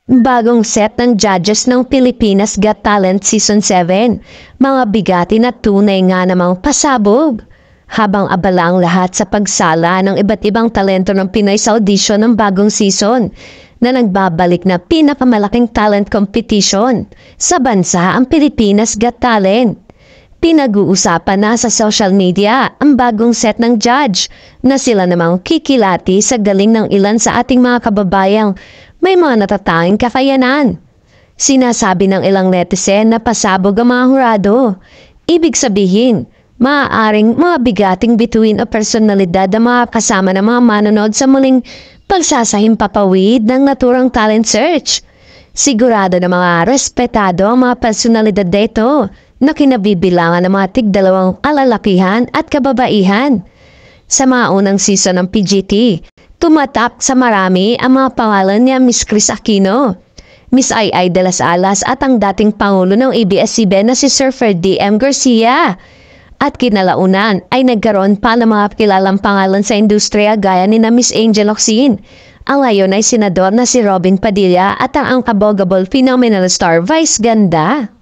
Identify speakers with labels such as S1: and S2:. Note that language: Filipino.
S1: Bagong set ng judges ng Pilipinas Got Talent Season 7. Mga bigati na tunay nga namang pasabog. Habang abala ang lahat sa pagsala ng iba't ibang talento ng Pinoy sa audition ng bagong season na nagbabalik na pinakamalaking talent competition sa bansa ang Pilipinas Got Talent. Pinag-uusapan na sa social media ang bagong set ng judge na sila namang kikilati sa galing ng ilan sa ating mga kababayang may mga natatanging kakayanan. Sinasabi ng ilang netizen na pasabog ang mga hurado. Ibig sabihin, maaaring mga bigating bituin o personalidad ang mga kasama ng mga manonood sa muling pagsasahimpapawid ng naturang talent search. Sigurado na mga respetado ang mga personalidad dito na kinabibilangan ng mga tigdalawang alalakihan at kababaihan. Sa mga unang season ng PGT, tumatak sa marami ang mga pangalan niya Miss Chris Aquino, Miss Ay de las Alas at ang dating Pangulo ng ABS-CBN na si Sir Ferdy M. Garcia. At kinalaunan ay nagkaroon pa ng mga kilalang pangalan sa industriya gaya ni na Miss Angel Locsin. Ang ngayon ay senador na si Robin Padilla at ang unkabogable phenomenal star Vice Ganda.